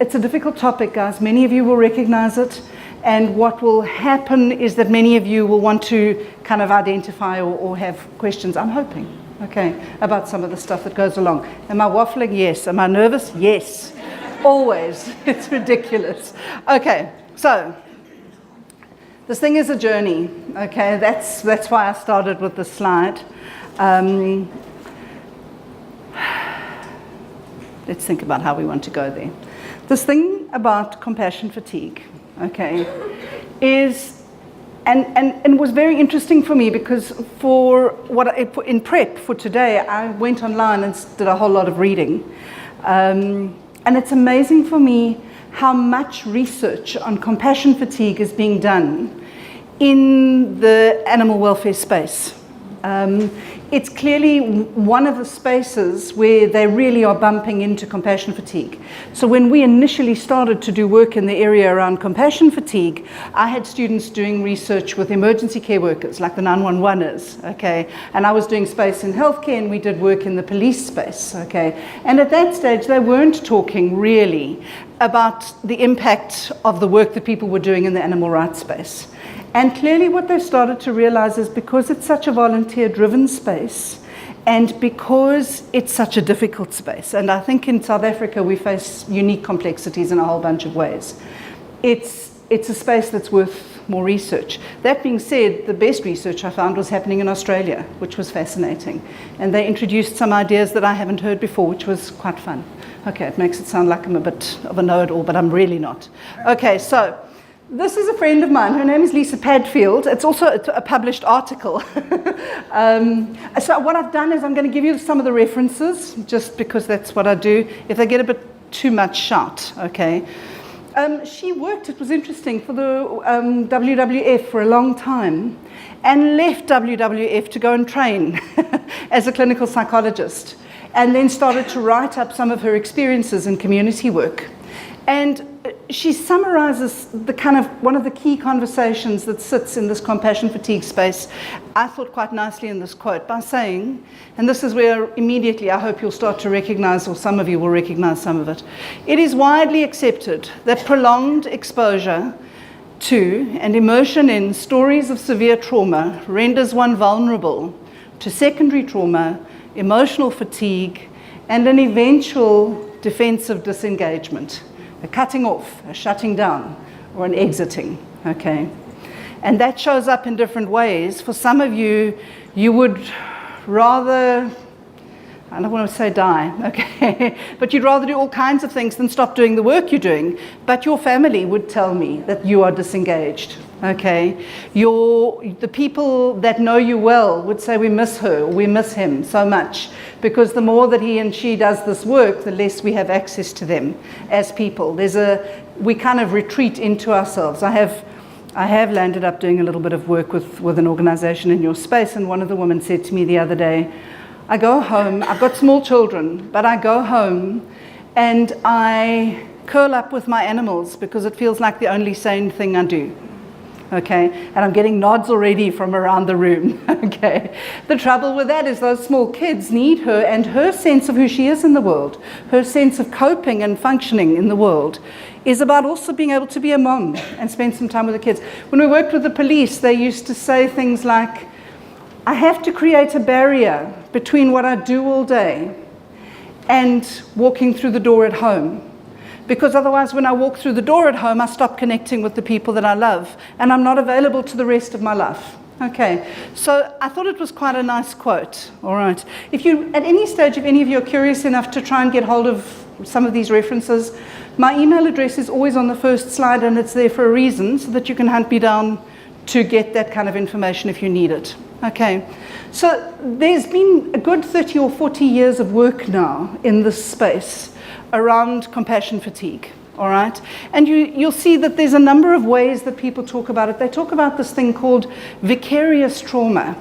it's a difficult topic, guys. Many of you will recognize it. And what will happen is that many of you will want to kind of identify or have questions, I'm hoping, okay, about some of the stuff that goes along. Am I waffling? Yes. Am I nervous? Yes. Always. It's ridiculous. Okay, so this thing is a journey, okay? That's why I started with this slide. Let's think about how we want to go there. This thing about compassion fatigue, okay, is, and was very interesting for me because in prep for today, I went online and did a whole lot of reading. And it's amazing for me how much research on compassion fatigue is being done in the animal welfare space. It's clearly one of the spaces where they really are bumping into compassion fatigue. So when we initially started to do work in the area around compassion fatigue, I had students doing research with emergency care workers, like the 911ers, okay? And I was doing space in healthcare, and we did work in the police space, okay? And at that stage, they weren't talking really about the impact of the work that people were doing in the animal rights space. And clearly what they've started to realize is because it's such a volunteer-driven space and because it's such a difficult space, and I think in South Africa we face unique complexities in a whole bunch of ways, it's a space that's worth more research. That being said, the best research I found was happening in Australia, which was fascinating. And they introduced some ideas that I haven't heard before, which was quite fun. Okay, it makes it sound like I'm a bit of a know-it-all, but I'm really not. Okay, so this is a friend of mine. Her name is Lisa Padfield. It's also a published article. So what I've done is I'm going to give you some of the references, just because that's what I do. If they get a bit too much, shout, okay? She worked, it was interesting, for the WWF for a long time and left WWF to go and train as a clinical psychologist, and then started to write up some of her experiences in community work. And she summarizes the kind of one of the key conversations that sits in this compassion fatigue space, I thought quite nicely in this quote, by saying, and this is where immediately I hope you'll start to recognize, or some of you will recognize some of it. It is widely accepted that prolonged exposure to and immersion in stories of severe trauma renders one vulnerable to secondary trauma, emotional fatigue, and an eventual defensive disengagement. A cutting off, a shutting down, or an exiting, okay? And that shows up in different ways. For some of you, you would rather, I don't want to say die, okay? But you'd rather do all kinds of things than stop doing the work you're doing. But your family would tell me that you are disengaged, okay? The people that know you well would say we miss her, or we miss him so much, because the more that he and she does this work, the less we have access to them as people. We kind of retreat into ourselves. I have landed up doing a little bit of work with an organization in your space, and one of the women said to me the other day, I go home, I've got small children, but I go home and I curl up with my animals because it feels like the only sane thing I do. Okay, and I'm getting nods already from around the room, okay? The trouble with that is those small kids need her and her sense of who she is in the world, her sense of coping and functioning in the world is about also being able to be a mom and spend some time with the kids. When we worked with the police, they used to say things like, I have to create a barrier between what I do all day and walking through the door at home. Because otherwise, when I walk through the door at home, I stop connecting with the people that I love, and I'm not available to the rest of my life. Okay, so I thought it was quite a nice quote, all right. If you, at any stage, if any of you are curious enough to try and get hold of some of these references, my email address is always on the first slide, and it's there for a reason, so that you can hunt me down to get that kind of information if you need it. Okay, so there's been a good 30 or 40 years of work now in this space around compassion fatigue, all right? And you'll see that there's a number of ways that people talk about it. They talk about this thing called vicarious trauma,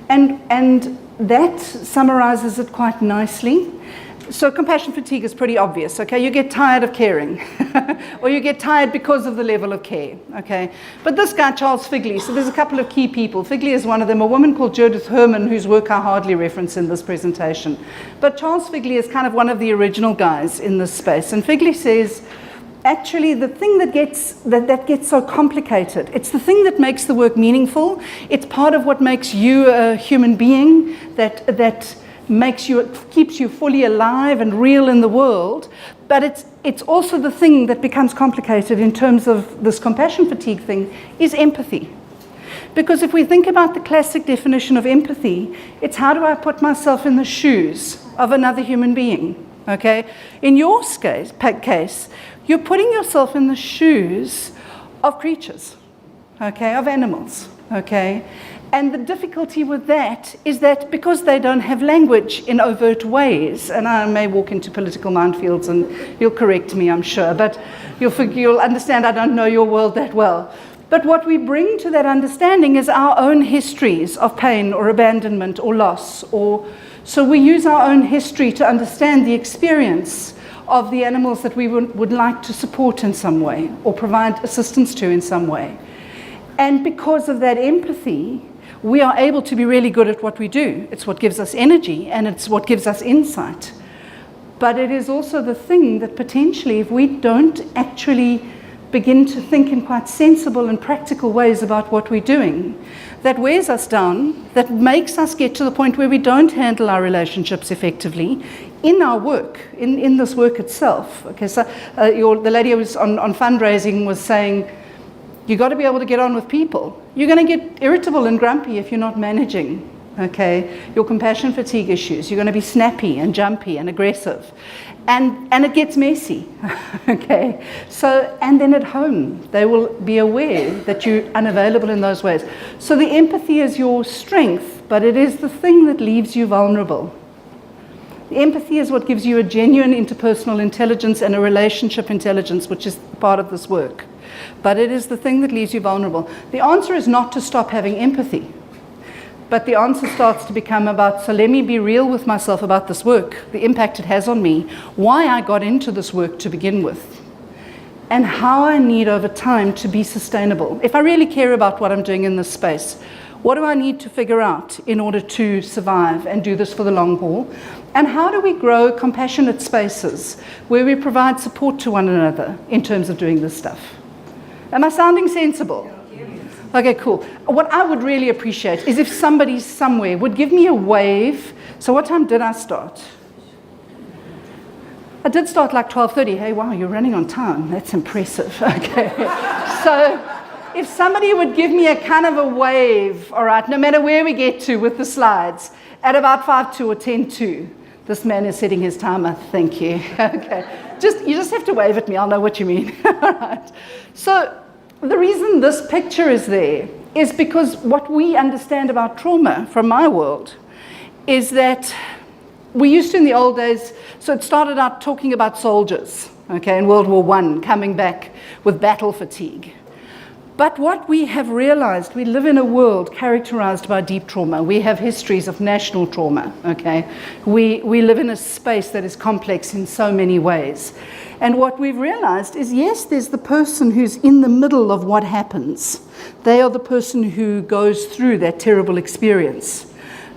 and that summarizes it quite nicely. So compassion fatigue is pretty obvious, okay? You get tired of caring, or you get tired because of the level of care, okay? But this guy, Charles Figley, so there's a couple of key people. Figley is one of them, a woman called Judith Herman, whose work I hardly reference in this presentation. But Charles Figley is kind of one of the original guys in this space. And Figley says actually the thing that gets so complicated. It's the thing that makes the work meaningful. It's part of what makes you a human being, that keeps you fully alive and real in the world. But it's also the thing that becomes complicated in terms of this compassion fatigue thing, is empathy. Because if we think about the classic definition of empathy, it's how do I put myself in the shoes of another human being, okay? In your case, you're putting yourself in the shoes of creatures, okay, of animals, okay? And the difficulty with that is that because they don't have language in overt ways, and I may walk into political minefields and you'll correct me, I'm sure, but you'll understand I don't know your world that well. But what we bring to that understanding is our own histories of pain or abandonment or loss. So we use our own history to understand the experience of the animals that we would like to support in some way or provide assistance to in some way. And because of that empathy, we are able to be really good at what we do. It's what gives us energy and it's what gives us insight. But it is also the thing that potentially, if we don't actually begin to think in quite sensible and practical ways about what we're doing, that wears us down, that makes us get to the point where we don't handle our relationships effectively in our work, in this work itself. Okay, so the lady who was on fundraising was saying, you got to be able to get on with people. You're going to get irritable and grumpy if you're not managing, okay, your compassion fatigue issues. You're going to be snappy and jumpy and aggressive. And it gets messy, okay? So, and then at home, they will be aware that you're unavailable in those ways. So the empathy is your strength, but it is the thing that leaves you vulnerable. The empathy is what gives you a genuine interpersonal intelligence and a relationship intelligence, which is part of this work. But it is the thing that leaves you vulnerable. The answer is not to stop having empathy. But the answer starts to become about, so let me be real with myself about this work, the impact it has on me, why I got into this work to begin with, and how I need over time to be sustainable. If I really care about what I'm doing in this space, what do I need to figure out in order to survive and do this for the long haul? And how do we grow compassionate spaces where we provide support to one another in terms of doing this stuff? Am I sounding sensible? Okay, cool. What I would really appreciate is if somebody somewhere would give me a wave. So what time did I start? I did start like 12:30. Hey, wow, you're running on time. That's impressive. Okay. So if somebody would give me a kind of a wave, all right, no matter where we get to with the slides, at about 5:02 or 10:02, this man is setting his timer. Thank you. Okay. You just have to wave at me. I'll know what you mean. All right. So the reason this picture is there is because what we understand about trauma from my world is that we used to in the old days, so it started out talking about soldiers, okay, in World War I, coming back with battle fatigue. But what we have realized, we live in a world characterized by deep trauma. We have histories of national trauma, okay? We live in a space that is complex in so many ways. And what we've realized is, yes, there's the person who's in the middle of what happens. They are the person who goes through that terrible experience.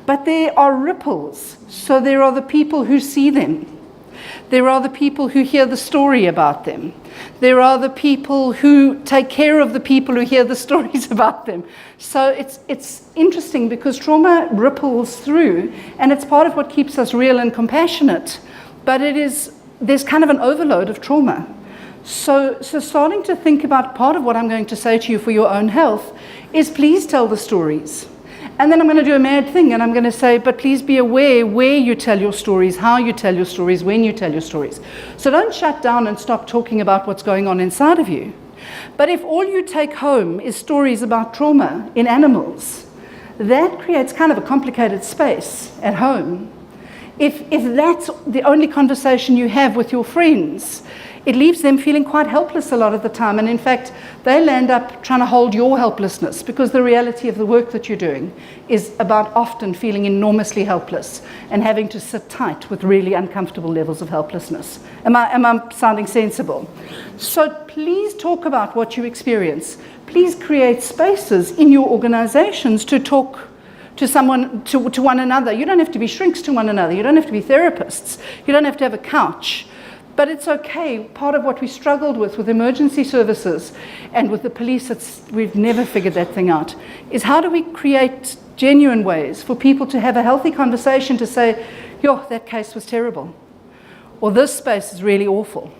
But there are ripples. So there are the people who see them. There are the people who hear the story about them. There are the people who take care of the people who hear the stories about them. So it's interesting because trauma ripples through, and it's part of what keeps us real and compassionate. But there's kind of an overload of trauma. So starting to think about part of what I'm going to say to you for your own health is please tell the stories. And then I'm going to do a mad thing and I'm going to say, but please be aware where you tell your stories, how you tell your stories, when you tell your stories. So don't shut down and stop talking about what's going on inside of you. But if all you take home is stories about trauma in animals, that creates kind of a complicated space at home. If that's the only conversation you have with your friends, it leaves them feeling quite helpless a lot of the time. And in fact, they'll end up trying to hold your helplessness because the reality of the work that you're doing is about often feeling enormously helpless and having to sit tight with really uncomfortable levels of helplessness. Am I sounding sensible? So please talk about what you experience. Please create spaces in your organizations to talk to someone, to one another. You don't have to be shrinks to one another. You don't have to be therapists. You don't have to have a couch. But it's okay. Part of what we struggled with emergency services and with the police, we've never figured that thing out, is how do we create genuine ways for people to have a healthy conversation to say, yo, that case was terrible, or this space is really awful,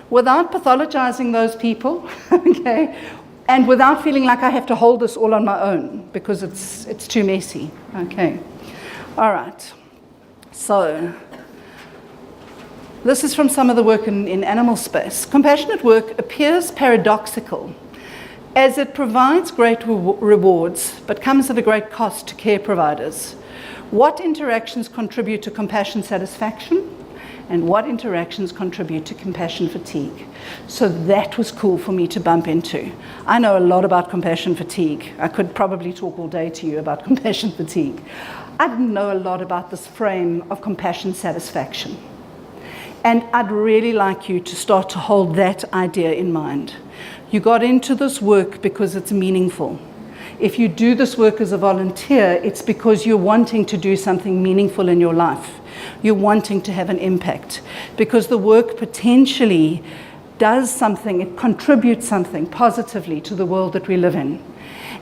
without pathologizing those people, okay, and without feeling like I have to hold this all on my own because it's too messy, okay. All right, so this is from some of the work in animal space. Compassionate work appears paradoxical as it provides great rewards but comes at a great cost to care providers. What interactions contribute to compassion satisfaction and what interactions contribute to compassion fatigue? So that was cool for me to bump into. I know a lot about compassion fatigue. I could probably talk all day to you about compassion fatigue. I didn't know a lot about this frame of compassion satisfaction. And I'd really like you to start to hold that idea in mind. You got into this work because it's meaningful. If you do this work as a volunteer, it's because you're wanting to do something meaningful in your life. You're wanting to have an impact. Because the work potentially does something, it contributes something positively to the world that we live in.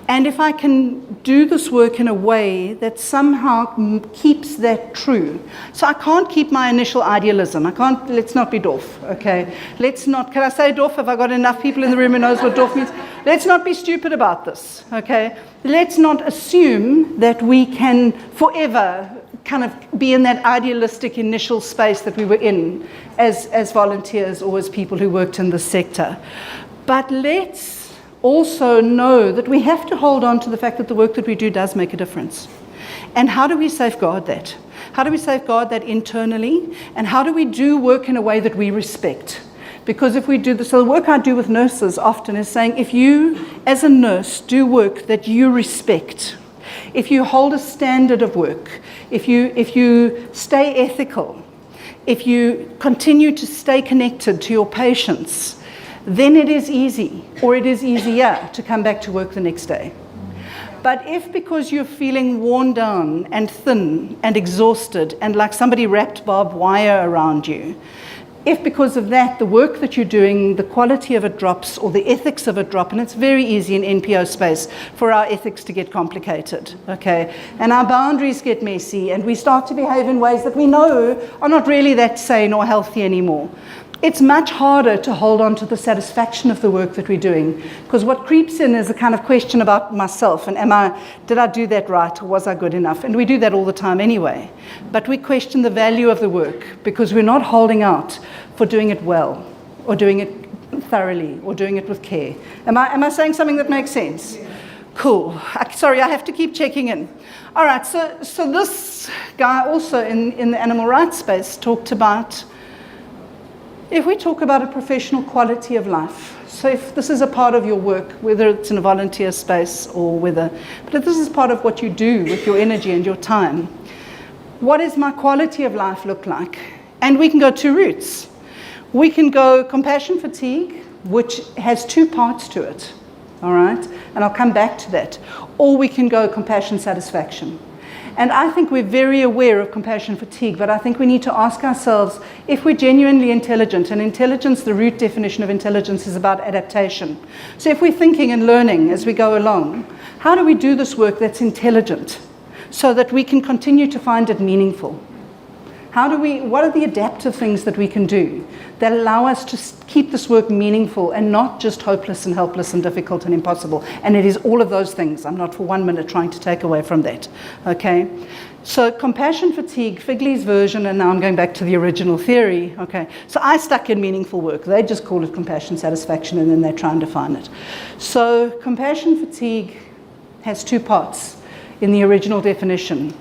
And if I can do this work in a way that somehow keeps that true. So I can't keep my initial idealism. Let's not be Dorf, okay? Can I say Dorf? Have I got enough people in the room who knows what Dorf means? Let's not be stupid about this, okay? Let's not assume that we can forever kind of be in that idealistic initial space that we were in as volunteers or as people who worked in the sector. But let's also know that we have to hold on to the fact that the work that we do does make a difference. And how do we safeguard that? How do we safeguard that internally? And how do we do work in a way that we respect? Because if we do this, so the work I do with nurses often is saying, if you, as a nurse, do work that you respect, if you hold a standard of work, if you stay ethical, if you continue to stay connected to your patients, then it is easy, or it is easier to come back to work the next day. But if because you're feeling worn down and thin and exhausted and like somebody wrapped barbed wire around you, if because of that, the work that you're doing, the quality of it drops or the ethics of it drop, and it's very easy in NPO space for our ethics to get complicated, okay? And our boundaries get messy and we start to behave in ways that we know are not really that sane or healthy anymore. It's much harder to hold on to the satisfaction of the work that we're doing, because what creeps in is a kind of question about myself and did I do that right, or was I good enough? And we do that all the time anyway. But we question the value of the work because we're not holding out for doing it well, or doing it thoroughly, or doing it with care. Am I saying something that makes sense? Yeah. Cool. Sorry, I have to keep checking in. All right, so this guy also in the animal rights space talked about, if we talk about a professional quality of life, so if this is a part of your work, whether it's in a volunteer space or but if this is part of what you do with your energy and your time, what does my quality of life look like? And we can go two routes. We can go compassion fatigue, which has two parts to it, all right? And I'll come back to that. Or we can go compassion satisfaction. And I think we're very aware of compassion fatigue, but I think we need to ask ourselves if we're genuinely intelligent, and intelligence, the root definition of intelligence is about adaptation. So if we're thinking and learning as we go along, how do we do this work that's intelligent so that we can continue to find it meaningful? What are the adaptive things that we can do that allow us to keep this work meaningful and not just hopeless and helpless and difficult and impossible? And it is all of those things. I'm not for 1 minute trying to take away from that, okay? So compassion fatigue, Figley's version, and now I'm going back to the original theory, okay? So I stuck in meaningful work. They just call it compassion satisfaction, and then they try and define it. So compassion fatigue has two parts in the original definition.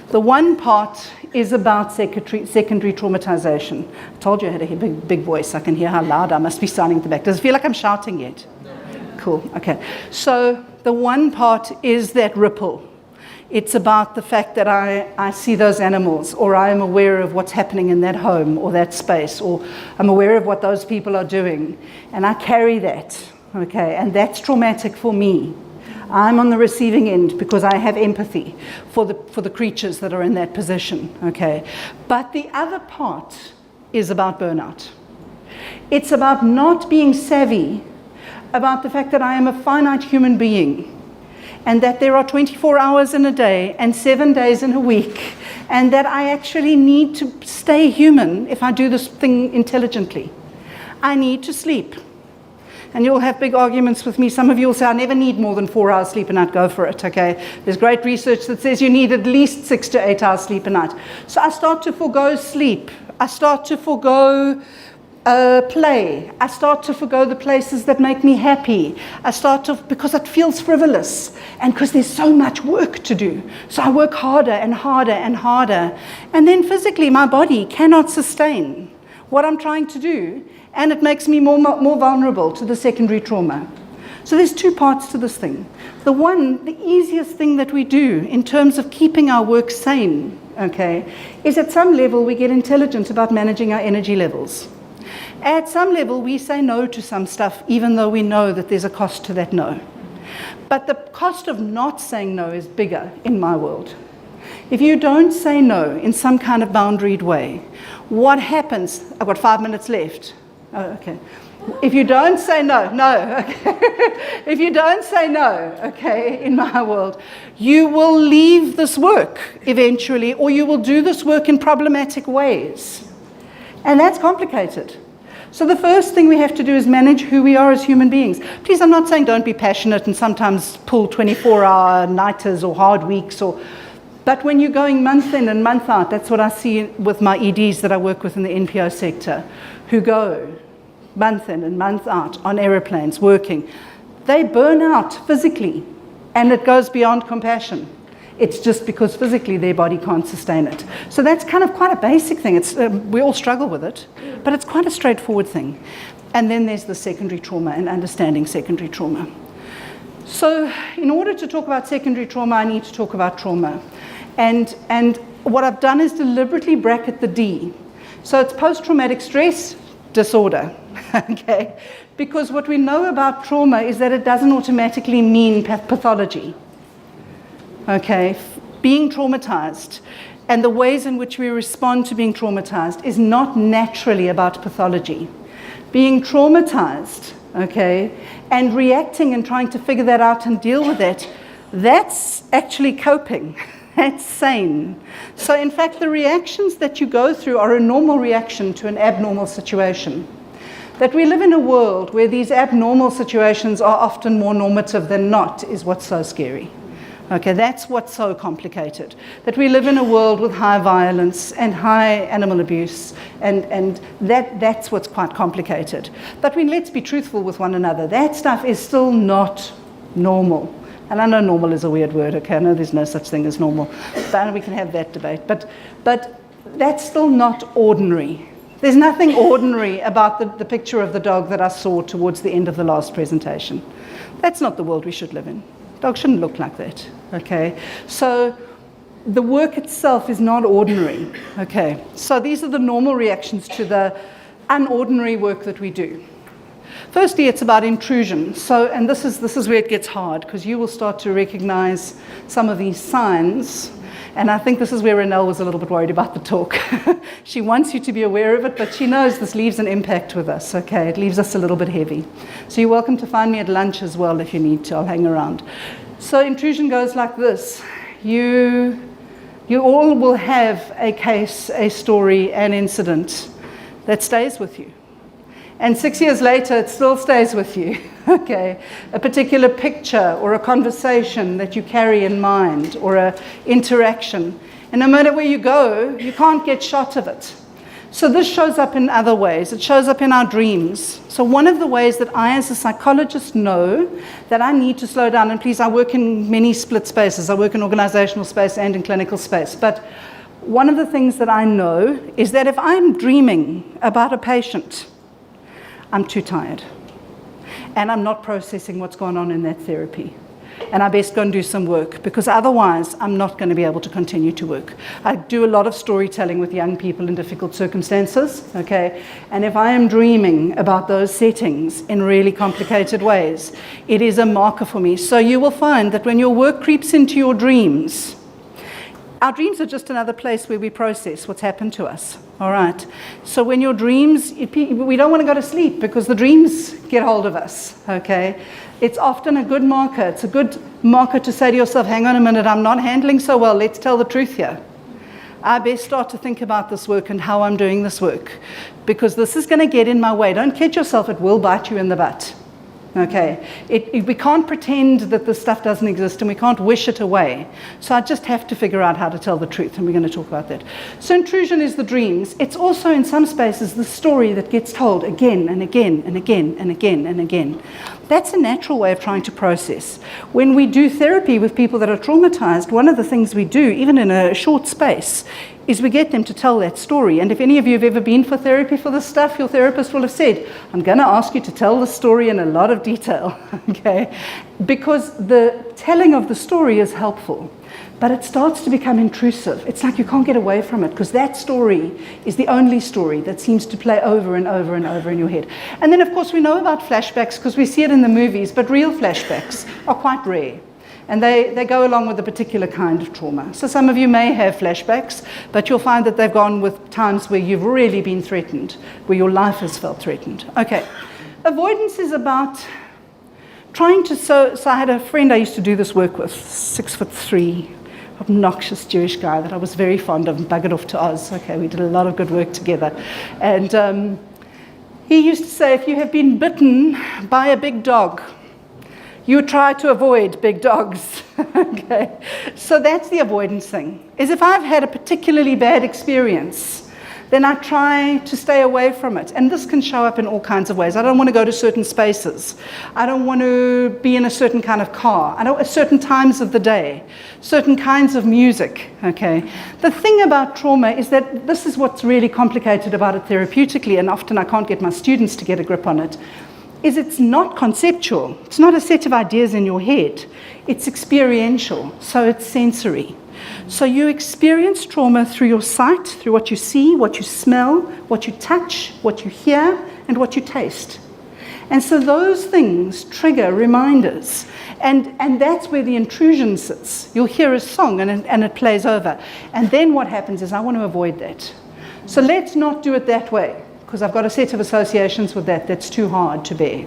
The one part is about secondary traumatization. I told you I had a big voice. I can hear how loud I must be sounding at the back. Does it feel like I'm shouting yet? No. Cool, okay. So the one part is that ripple. It's about the fact that I see those animals, or I am aware of what's happening in that home or that space, or I'm aware of what those people are doing, and I carry that, okay, and that's traumatic for me. I'm on the receiving end because I have empathy for the creatures that are in that position, okay? But the other part is about burnout, It's about not being savvy about the fact that I am a finite human being, and that there are 24 hours in a day and 7 days in a week, and that I actually need to stay human if I do this thing intelligently. I need to sleep. And you'll have big arguments with me. Some of you will say, I never need more than 4 hours sleep a night. Go for it, okay? There's great research that says you need at least 6 to 8 hours sleep a night. So I start to forgo sleep. I start to forgo play. I start to forgo the places that make me happy. Because it feels frivolous and because there's so much work to do. So I work harder and harder and harder. And then physically, my body cannot sustain what I'm trying to do, and it makes me more vulnerable to the secondary trauma. So there's two parts to this thing. The easiest thing that we do in terms of keeping our work sane, okay, is at some level we get intelligent about managing our energy levels. At some level, we say no to some stuff, even though we know that there's a cost to that no. But the cost of not saying no is bigger in my world. If you don't say no in some kind of boundaried way, what happens? I've got 5 minutes left. Oh, okay. If you don't say no, okay. If you don't say no, okay, in my world, you will leave this work eventually, or you will do this work in problematic ways. And that's complicated. So the first thing we have to do is manage who we are as human beings. Please, I'm not saying don't be passionate and sometimes pull 24-hour nighters or hard weeks, but when you're going month in and month out, that's what I see with my EDs that I work with in the NPO sector, who go month in and month out on aeroplanes working. They burn out physically, and it goes beyond compassion. It's just because physically their body can't sustain it. So that's kind of quite a basic thing. We all struggle with it, but it's quite a straightforward thing. And then there's the secondary trauma and understanding secondary trauma. So in order to talk about secondary trauma, I need to talk about trauma. And what I've done is deliberately bracket the D. So it's post-traumatic stress disorder, okay? Because what we know about trauma is that it doesn't automatically mean pathology. Okay, being traumatized and the ways in which we respond to being traumatized is not naturally about pathology. Being traumatized, okay, and reacting and trying to figure that out and deal with it, that's actually coping. That's sane. So in fact, the reactions that you go through are a normal reaction to an abnormal situation. That we live in a world where these abnormal situations are often more normative than not is what's so scary. Okay, that's what's so complicated. That we live in a world with high violence and high animal abuse, and that's what's quite complicated. But let's be truthful with one another. That stuff is still not normal. And I know normal is a weird word, okay? I know there's no such thing as normal. But we can have that debate. But that's still not ordinary. There's nothing ordinary about the picture of the dog that I saw towards the end of the last presentation. That's not the world we should live in. Dogs shouldn't look like that, okay? So the work itself is not ordinary, okay? So these are the normal reactions to the unordinary work that we do. Firstly, it's about intrusion. So, and this is where it gets hard, because you will start to recognize some of these signs. And I think this is where Renelle was a little bit worried about the talk. She wants you to be aware of it, but she knows this leaves an impact with us, okay? It leaves us a little bit heavy. So you're welcome to find me at lunch as well if you need to. I'll hang around. So intrusion goes like this. You all will have a case, a story, an incident that stays with you. And 6 years later, it still stays with you, okay? A particular picture or a conversation that you carry in mind or an interaction. And no matter where you go, you can't get shot of it. So this shows up in other ways. It shows up in our dreams. So one of the ways that I, as a psychologist, know that I need to slow down, and please, I work in many split spaces. I work in organizational space and in clinical space. But one of the things that I know is that if I'm dreaming about a patient, I'm too tired, and I'm not processing what's going on in that therapy. And I best go and do some work, because otherwise I'm not going to be able to continue to work. I do a lot of storytelling with young people in difficult circumstances, okay? And if I am dreaming about those settings in really complicated ways, it is a marker for me. So you will find that when your work creeps into your dreams, our dreams are just another place where we process what's happened to us, all right? So when your dreams, we don't want to go to sleep because the dreams get hold of us, okay? It's often a good marker. It's a good marker to say to yourself, hang on a minute, I'm not handling so well. Let's tell the truth here. I best start to think about this work and how I'm doing this work because this is going to get in my way. Don't kid yourself, it will bite you in the butt. Okay, we can't pretend that this stuff doesn't exist and we can't wish it away. So I just have to figure out how to tell the truth, and we're going to talk about that. So intrusion is the dreams. It's also, in some spaces, the story that gets told again and again and again and again and again. That's a natural way of trying to process. When we do therapy with people that are traumatized, one of the things we do, even in a short space, is we get them to tell that story. And if any of you have ever been for therapy for this stuff, your therapist will have said, I'm going to ask you to tell the story in a lot of detail, okay? Because the telling of the story is helpful, but it starts to become intrusive. It's like you can't get away from it because that story is the only story that seems to play over and over and over in your head. And then, of course, we know about flashbacks because we see it in the movies, but real flashbacks are quite rare. And they go along with a particular kind of trauma. So some of you may have flashbacks, but you'll find that they've gone with times where you've really been threatened, where your life has felt threatened. Okay, avoidance is about trying to, so I had a friend I used to do this work with, 6'3", obnoxious Jewish guy that I was very fond of and buggered off to Oz. Okay, we did a lot of good work together. And he used to say, if you have been bitten by a big dog, you try to avoid big dogs, okay? So that's the avoidance thing, is if I've had a particularly bad experience, then I try to stay away from it. And this can show up in all kinds of ways. I don't want to go to certain spaces. I don't want to be in a certain kind of car. I don't at certain times of the day, certain kinds of music, okay? The thing about trauma is that this is what's really complicated about it therapeutically, and often I can't get my students to get a grip on it, is it's not conceptual. It's not a set of ideas in your head. It's experiential, so it's sensory. So you experience trauma through your sight, through what you see, what you smell, what you touch, what you hear, and what you taste. And so those things trigger reminders. And that's where the intrusion sits. You'll hear a song and it plays over. And then what happens is I want to avoid that. So let's not do it that way, because I've got a set of associations with that that's too hard to bear.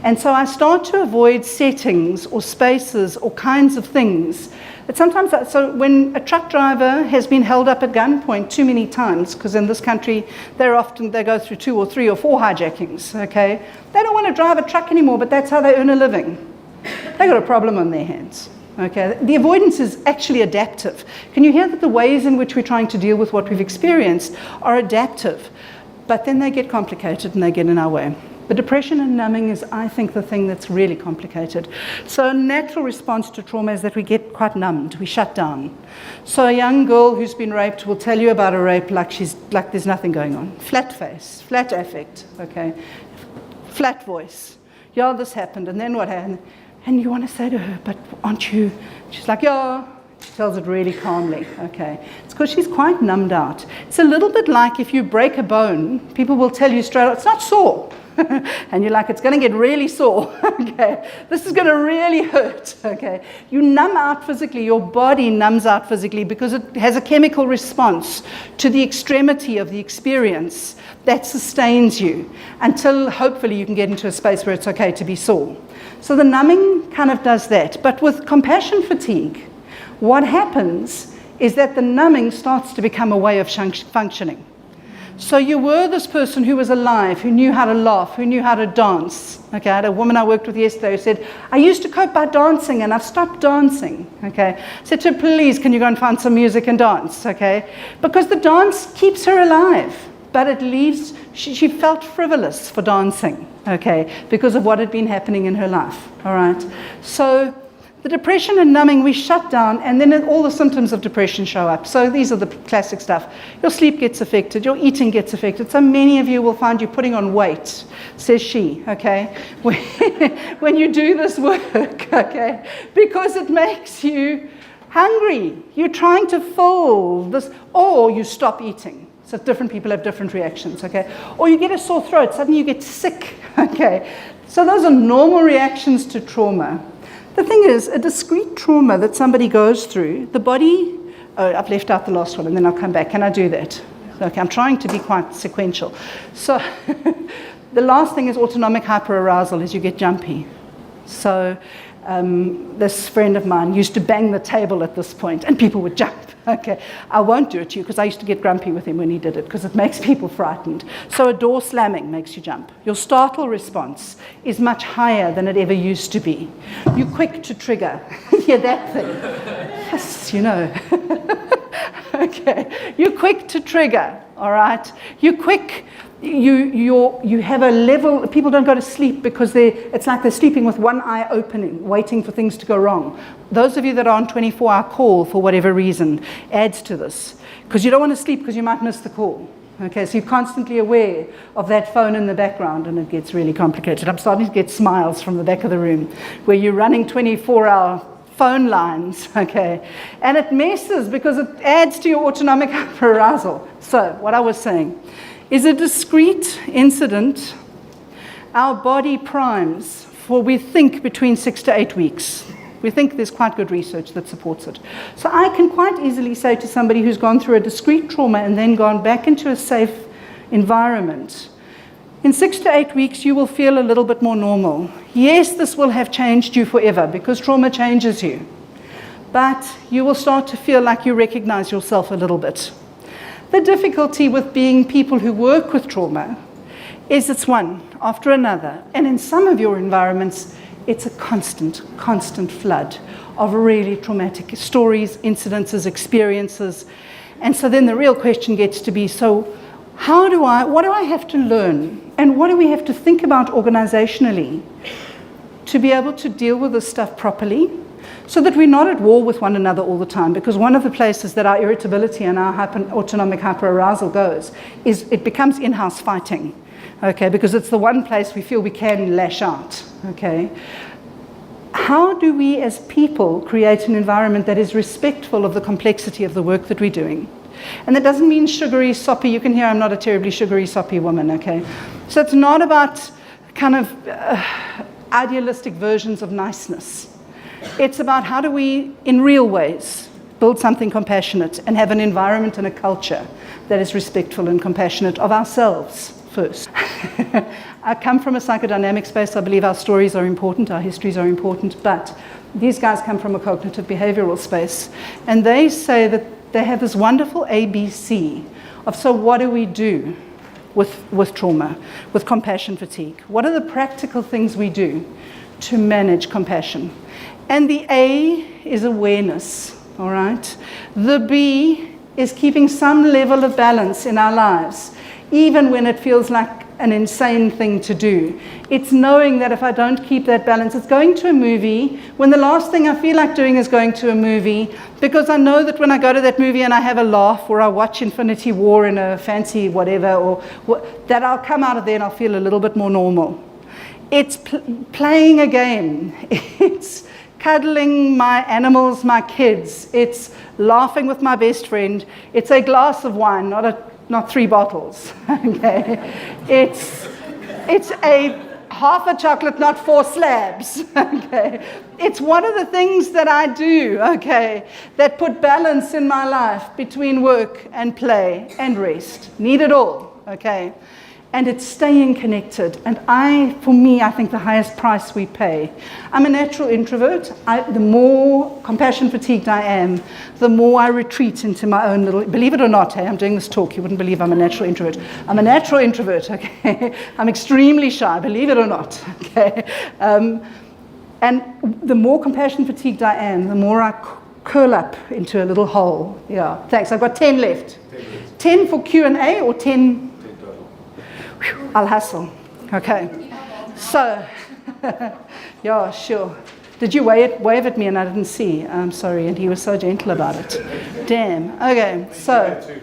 And so I start to avoid settings or spaces or kinds of things that sometimes, so when a truck driver has been held up at gunpoint too many times, because in this country they go through 2 or 3 or 4 hijackings, okay? They don't want to drive a truck anymore, but that's how they earn a living. They've got a problem on their hands. Okay, the avoidance is actually adaptive. Can you hear that the ways in which we're trying to deal with what we've experienced are adaptive? But then they get complicated and they get in our way. The depression and numbing is, I think, the thing that's really complicated. So a natural response to trauma is that we get quite numbed, we shut down. So a young girl who's been raped will tell you about a rape like there's nothing going on. Flat face, flat affect, okay? Flat voice. Yeah, this happened, and then what happened? And you want to say to her, but aren't you? She's like, yeah. She tells it really calmly, okay? It's because she's quite numbed out. It's a little bit like if you break a bone, people will tell you straight out, it's not sore. And you're like, it's going to get really sore, okay? This is going to really hurt, okay? You numb out physically, your body numbs out physically because it has a chemical response to the extremity of the experience that sustains you until hopefully you can get into a space where it's okay to be sore. So the numbing kind of does that. But with compassion fatigue, what happens is that the numbing starts to become a way of functioning. So you were this person who was alive, who knew how to laugh, who knew how to dance. Okay, I had a woman I worked with yesterday who said, I used to cope by dancing and I've stopped dancing. Okay, I said to her, please, can you go and find some music and dance? Okay, because the dance keeps her alive, but it leaves, she felt frivolous for dancing, okay, because of what had been happening in her life, all right? So the depression and numbing, we shut down, and then all the symptoms of depression show up. So these are the classic stuff. Your sleep gets affected, your eating gets affected. So many of you will find you putting on weight, says she, okay, when you do this work, okay, because it makes you hungry. You're trying to fill this, or you stop eating. So different people have different reactions, okay? Or you get a sore throat, suddenly you get sick, okay? So those are normal reactions to trauma. The thing is, a discrete trauma that somebody goes through, the body Oh, I've left out the last one, and then I'll come back. Can I do that? Okay, I'm trying to be quite sequential. So the last thing is autonomic hyperarousal, is you get jumpy. So this friend of mine used to bang the table at this point, and people would jump. Okay, I won't do it to you because I used to get grumpy with him when he did it because it makes people frightened. So a door slamming makes you jump. Your startle response is much higher than it ever used to be. You're quick to trigger. Yeah, that thing. Yes, you know. Okay, you're quick to trigger, all right? You're quick. You have a level. People don't go to sleep because it's like they're sleeping with one eye opening, waiting for things to go wrong. Those of you that are on 24-hour call for whatever reason adds to this, because you don't want to sleep because you might miss the call. Okay, so you're constantly aware of that phone in the background, and it gets really complicated. I'm starting to get smiles from the back of the room where you're running 24-hour phone lines, okay, and it messes because it adds to your autonomic hyperarousal. So what I was saying is a discrete incident, our body primes for, we think, between 6 to 8 weeks. We think there's quite good research that supports it. So I can quite easily say to somebody who's gone through a discrete trauma and then gone back into a safe environment, in 6 to 8 weeks you will feel a little bit more normal. Yes, this will have changed you forever because trauma changes you. But you will start to feel like you recognize yourself a little bit. The difficulty with being people who work with trauma is it's one after another. And in some of your environments, it's a constant flood of really traumatic stories, incidences, experiences. And so then the real question gets to be, so what do I have to learn? And what do we have to think about organizationally to be able to deal with this stuff properly? So that we're not at war with one another all the time, because one of the places that our irritability and our autonomic hyperarousal goes is it becomes in-house fighting, okay, because it's the one place we feel we can lash out, okay. How do we as people create an environment that is respectful of the complexity of the work that we're doing? And that doesn't mean sugary, soppy. You can hear I'm not a terribly sugary, soppy woman, okay. So it's not about kind of idealistic versions of niceness. It's about how do we, in real ways, build something compassionate and have an environment and a culture that is respectful and compassionate of ourselves first. I come from a psychodynamic space. I believe our stories are important, our histories are important, but these guys come from a cognitive behavioral space. And they say that they have this wonderful ABC of, so what do we do with trauma, with compassion fatigue? What are the practical things we do to manage compassion? And the A is awareness, all right? The B is keeping some level of balance in our lives, even when it feels like an insane thing to do. It's knowing that if I don't keep that balance, it's going to a movie when the last thing I feel like doing is going to a movie, because I know that when I go to that movie and I have a laugh, or I watch Infinity War in a fancy whatever, or that I'll come out of there and I'll feel a little bit more normal. It's playing a game. It's cuddling my animals, my kids. It's laughing with my best friend. It's a glass of wine, not 3 bottles. Okay, it's a half a chocolate, not 4 slabs. Okay, it's one of the things that I do. Okay, that put balance in my life between work and play and rest. Need it all. Okay. And it's staying connected. And for me, I think the highest price we pay. I'm a natural introvert. The more compassion fatigued I am, the more I retreat into my own little, believe it or not, hey, I'm doing this talk, you wouldn't believe I'm a natural introvert. I'm a natural introvert, okay? I'm extremely shy, believe it or not, okay? And the more compassion fatigued I am, the more I curl up into a little hole. Yeah, thanks, I've got 10 left. 10 for Q&A or 10? I'll hustle. Okay. So, yeah, sure. Did you wave at me and I didn't see? I'm sorry. And he was so gentle about it. Damn. Okay. So,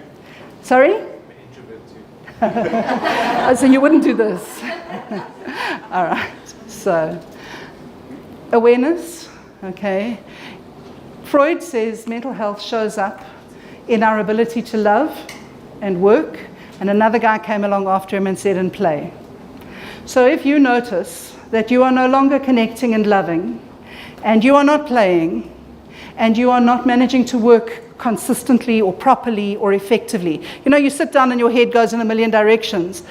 sorry? So you wouldn't do this. All right. So, awareness. Okay. Freud says mental health shows up in our ability to love and work. And another guy came along after him and said, and play. So if you notice that you are no longer connecting and loving, and you are not playing, and you are not managing to work consistently or properly or effectively. You know, you sit down and your head goes in a million directions.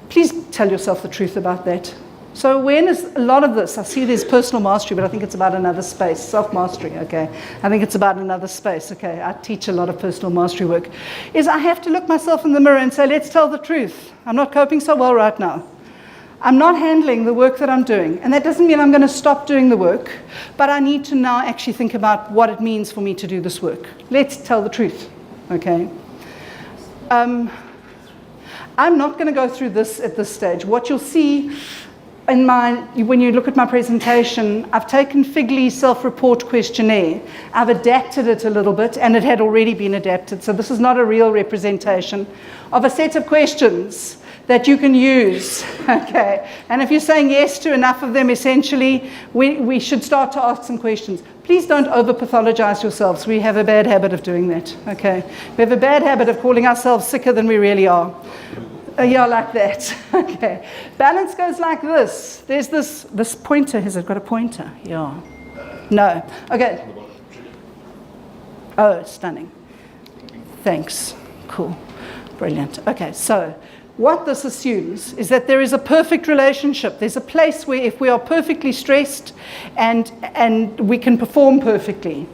Please tell yourself the truth about that. So awareness, a lot of this, I see there's personal mastery, but I think it's about another space. Self-mastery, okay. I think it's about another space, okay. I teach a lot of personal mastery work. Is I have to look myself in the mirror and say, let's tell the truth. I'm not coping so well right now. I'm not handling the work that I'm doing. And that doesn't mean I'm going to stop doing the work, but I need to now actually think about what it means for me to do this work. Let's tell the truth, okay. I'm not going to go through this at this stage. What you'll see when you look at my presentation, I've taken Figley's self-report questionnaire. I've adapted it a little bit, and it had already been adapted. So this is not a real representation of a set of questions that you can use, okay? And if you're saying yes to enough of them, essentially, we should start to ask some questions. Please don't over-pathologize yourselves. We have a bad habit of doing that, okay? We have a bad habit of calling ourselves sicker than we really are. Yeah, like that. Okay. Balance goes like this. There's this pointer. Has it got a pointer? Yeah. No. Okay. Oh, stunning. Thanks. Cool. Brilliant. Okay, so what this assumes is that there is a perfect relationship. There's a place where if we are perfectly stressed and we can perform perfectly.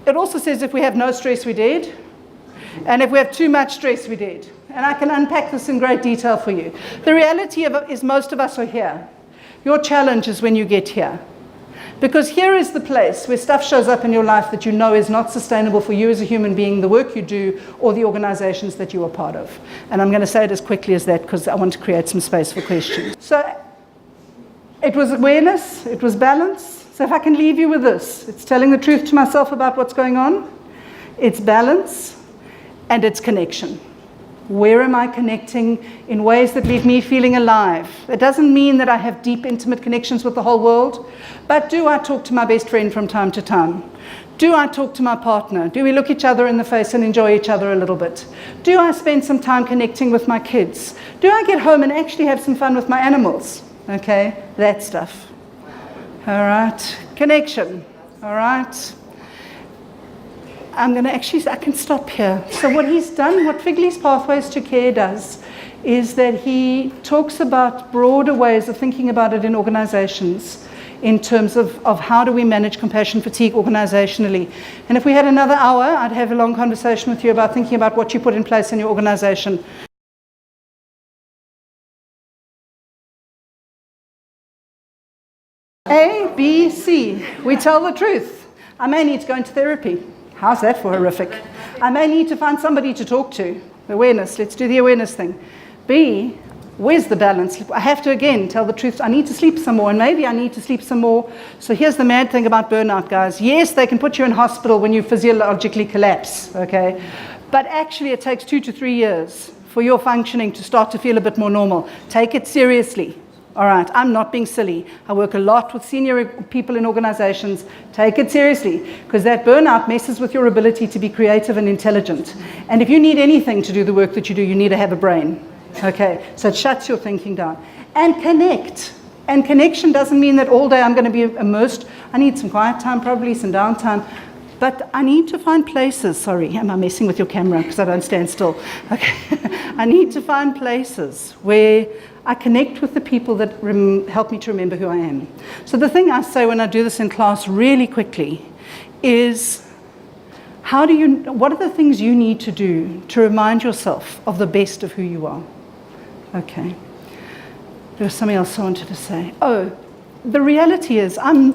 It also says if we have no stress, we're dead. And if we have too much stress, we're dead. And I can unpack this in great detail for you. The reality of it is most of us are here. Your challenge is when you get here. Because here is the place where stuff shows up in your life that you know is not sustainable for you as a human being, the work you do, or the organizations that you are part of. And I'm going to say it as quickly as that because I want to create some space for questions. So it was awareness, it was balance. So if I can leave you with this, it's telling the truth to myself about what's going on, it's balance, and it's connection. Where am I connecting in ways that leave me feeling alive? It doesn't mean that I have deep, intimate connections with the whole world, but do I talk to my best friend from time to time? Do I talk to my partner? Do we look each other in the face and enjoy each other a little bit? Do I spend some time connecting with my kids? Do I get home and actually have some fun with my animals? Okay, that stuff. All right, connection. All right. I can stop here. So what he's done, what Figley's Pathways to Care does, is that he talks about broader ways of thinking about it in organizations in terms of how do we manage compassion fatigue organizationally. And if we had another hour, I'd have a long conversation with you about thinking about what you put in place in your organization. A, B, C. We tell the truth. I may need to go into therapy. How's that for horrific? I may need to find somebody to talk to. Awareness, let's do the awareness thing. B, where's the balance? I have to, again, tell the truth. I need to sleep some more, and maybe I need to sleep some more. So here's the mad thing about burnout, guys. Yes, they can put you in hospital when you physiologically collapse, okay? But actually it takes 2 to 3 years for your functioning to start to feel a bit more normal. Take it seriously. All right, I'm not being silly. I work a lot with senior people in organizations. Take it seriously, because that burnout messes with your ability to be creative and intelligent. And if you need anything to do the work that you do, you need to have a brain. Okay, so it shuts your thinking down. And connect. And connection doesn't mean that all day I'm going to be immersed. I need some quiet time, probably some downtime. But I need to find places. Sorry, am I messing with your camera because I don't stand still? Okay, I need to find places where I connect with the people that help me to remember who I am. So the thing I say when I do this in class really quickly is, what are the things you need to do to remind yourself of the best of who you are? Okay. There was something else I wanted to say. Oh, the reality is, I'm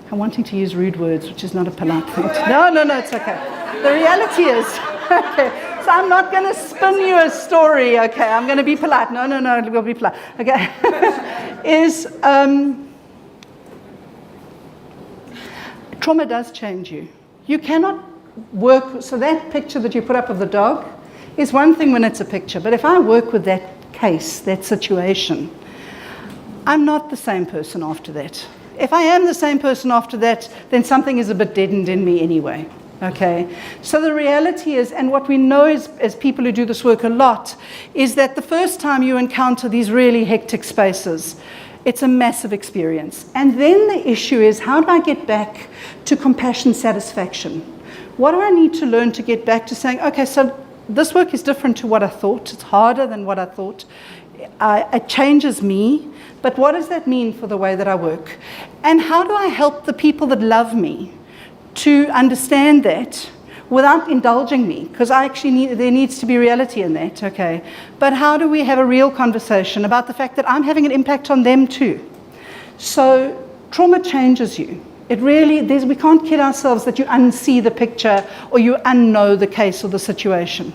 wanting to use rude words, which is not a polite thing. No, it's okay. The reality is, okay. So I'm not going to spin you a story, okay? I'm going to be polite. No, we'll be polite. Okay. Trauma does change you. You cannot work, so that picture that you put up of the dog is one thing when it's a picture, but if I work with that case, that situation, I'm not the same person after that. If I am the same person after that, then something is a bit deadened in me anyway. Okay, so the reality is, and what we know is, as people who do this work a lot, is that the first time you encounter these really hectic spaces, it's a massive experience. And then the issue is, how do I get back to compassion satisfaction? What do I need to learn to get back to saying, okay, so this work is different to what I thought. It's harder than what I thought. It changes me. But what does that mean for the way that I work? And how do I help the people that love me to understand that without indulging me? Because there needs to be reality in that, okay? But how do we have a real conversation about the fact that I'm having an impact on them too? So trauma changes you. We can't kid ourselves that you unsee the picture or you unknow the case or the situation.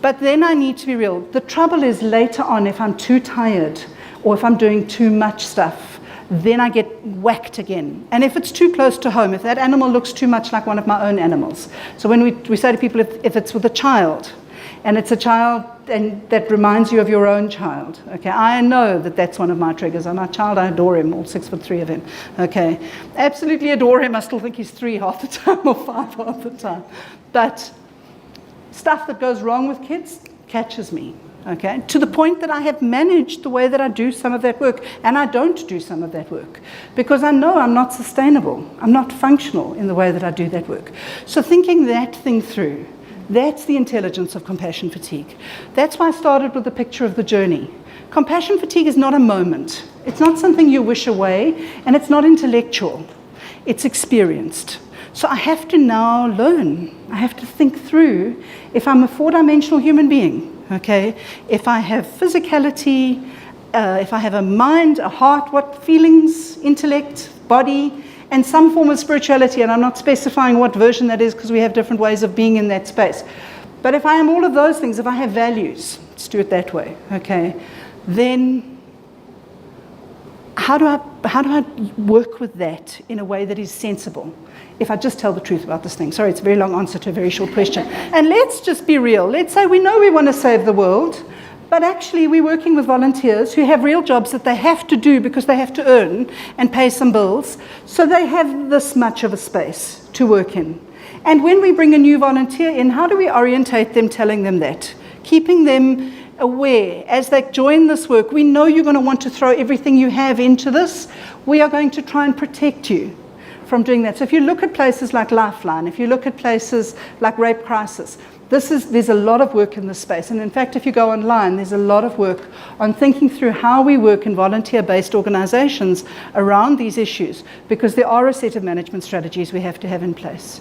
But then I need to be real. The trouble is later on, if I'm too tired or if I'm doing too much stuff, then I get whacked again. And if it's too close to home, if that animal looks too much like one of my own animals. So when we say to people, if it's with a child, and it's a child and that reminds you of your own child, okay, I know that that's one of my triggers. And my child, I adore him, all 6'3" of him, okay. Absolutely adore him. I still think he's 3 half the time or 5 half the time. But stuff that goes wrong with kids catches me. Okay, to the point that I have managed the way that I do some of that work, and I don't do some of that work because I know I'm not sustainable. I'm not functional in the way that I do that work. So thinking that thing through, that's the intelligence of compassion fatigue. That's why I started with the picture of the journey. Compassion fatigue is not a moment. It's not something you wish away, and it's not intellectual. It's experienced. So I have to now learn. I have to think through if I'm a 4-dimensional human being. Okay, if I have physicality, if I have a mind, a heart, what feelings, intellect, body, and some form of spirituality, and I'm not specifying what version that is because we have different ways of being in that space. But if I am all of those things, if I have values, let's do it that way, okay, then how do I work with that in a way that is sensible? If I just tell the truth about this thing. Sorry, it's a very long answer to a very short question. And let's just be real. Let's say we know we want to save the world, but actually we're working with volunteers who have real jobs that they have to do because they have to earn and pay some bills. So they have this much of a space to work in. And when we bring a new volunteer in, how do we orientate them telling them that? Keeping them aware as they join this work. We know you're going to want to throw everything you have into this. We are going to try and protect you from doing that. So if you look at places like Lifeline, if you look at places like Rape Crisis, there's a lot of work in this space. And in fact, if you go online, there's a lot of work on thinking through how we work in volunteer-based organizations around these issues, because there are a set of management strategies we have to have in place.